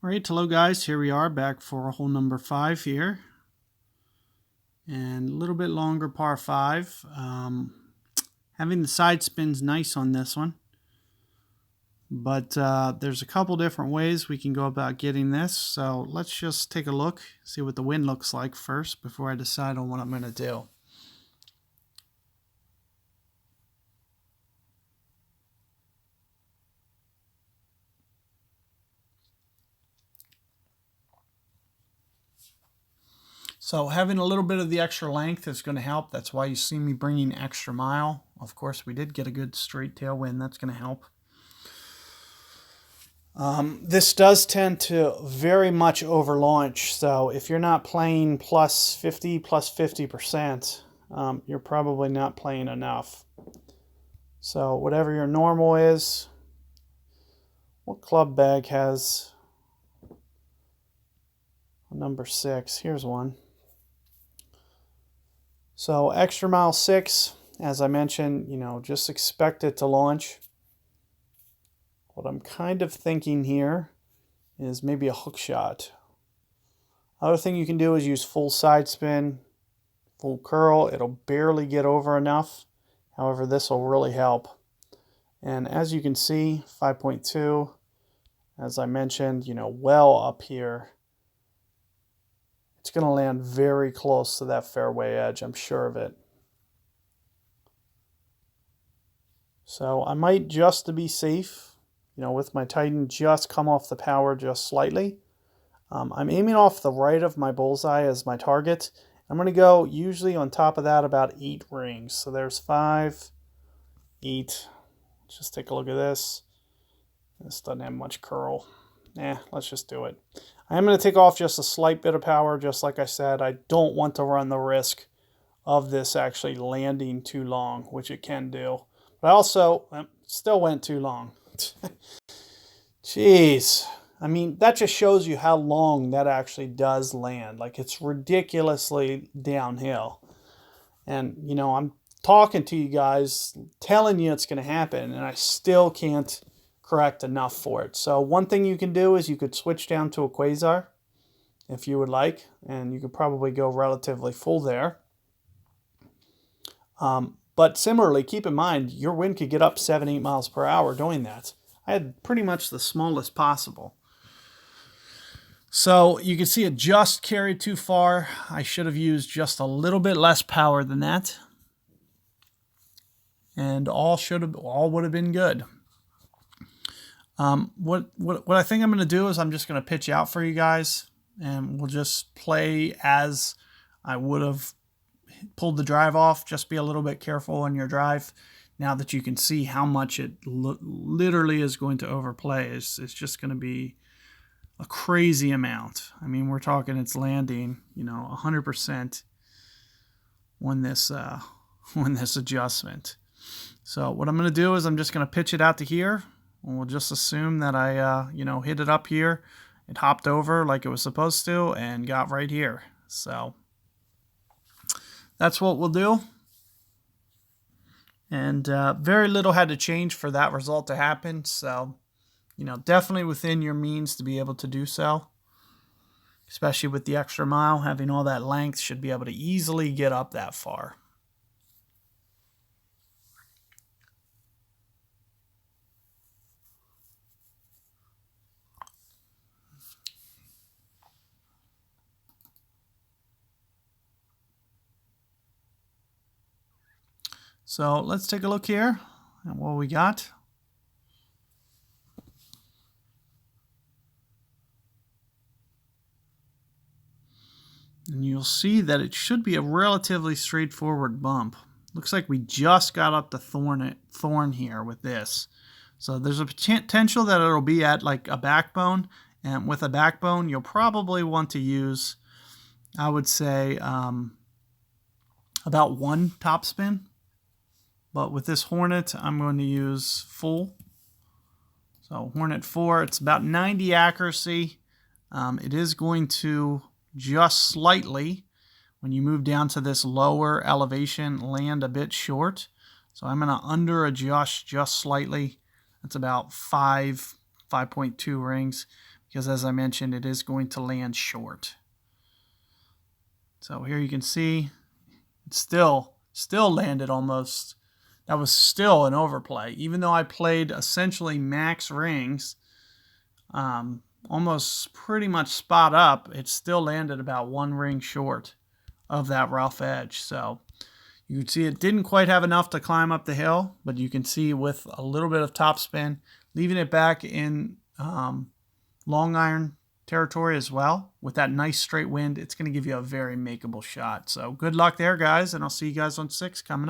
All right, hello guys, here we are back for hole number 5 here. And a little bit longer par 5. Having the side spin's nice on this one. But there's a couple different ways we can go about getting this. So let's just take a look, see what the wind looks like first before I decide on what I'm going to do. So having a little bit of the extra length is going to help. That's why you see me bringing extra mile. Of course, we did get a good straight tailwind. That's going to help. This does tend to very much over launch. So if you're not playing plus 50%, you're probably not playing enough. So whatever your normal is, what club bag has a number 6? Here's one. So extra mile 6, as I mentioned, just expect it to launch. What I'm kind of thinking here is maybe a hook shot. Other thing you can do is use full side spin, full curl. It'll barely get over enough. However, this will really help. And as you can see, 5.2, as I mentioned, well up here. It's going to land very close to that fairway edge, I'm sure of it. So I might, just to be safe, with my Titan, just come off the power just slightly. I'm aiming off the right of my bullseye as my target. I'm going to go usually on top of that about 8 rings. So there's 5, 8. Let's just take a look at this. This doesn't have much curl. Let's just do it. I am going to take off just a slight bit of power, just like I said. I don't want to run the risk of this actually landing too long, which it can do. But I also still went too long. Jeez. I mean, that just shows you how long that actually does land. Like, it's ridiculously downhill. And, I'm talking to you guys, telling you it's going to happen, and I still can't correct enough for it. So one thing you can do is you could switch down to a Quasar if you would like, and you could probably go relatively full there. But similarly, keep in mind, your wind could get up 7-8 miles per hour doing that. I had pretty much the smallest possible. So you can see it just carried too far. I should have used just a little bit less power than that. And all would have been good. What I think I'm going to do is I'm just going to pitch out for you guys, and we'll just play as I would have pulled the drive off. Just be a little bit careful on your drive. Now that you can see how much it literally is going to overplay, it's just going to be a crazy amount. I mean, we're talking it's landing, 100% on this adjustment. So what I'm going to do is I'm just going to pitch it out to here. And we'll just assume that I, hit it up here. It hopped over like it was supposed to and got right here. So that's what we'll do. And very little had to change for that result to happen. So, definitely within your means to be able to do so. Especially with the extra mile, having all that length should be able to easily get up that far. So let's take a look here at what we got. And you'll see that it should be a relatively straightforward bump. Looks like we just got up to thorn here with this. So there's a potential that it'll be at like a backbone. And with a backbone, you'll probably want to use, I would say, about 1 topspin. But with this Hornet, I'm going to use full. So Hornet 4, it's about 90 accuracy. It is going to just slightly, when you move down to this lower elevation, land a bit short. So I'm going to under adjust just slightly. That's about 5.2 rings. because as I mentioned, it is going to land short. So here you can see it still landed almost. That was still an overplay. Even though I played essentially max rings, almost pretty much spot up, it still landed about 1 ring short of that rough edge. So you can see it didn't quite have enough to climb up the hill, but you can see with a little bit of topspin, leaving it back in long iron territory as well, with that nice straight wind, it's going to give you a very makeable shot. So good luck there, guys, and I'll see you guys on 6 coming up.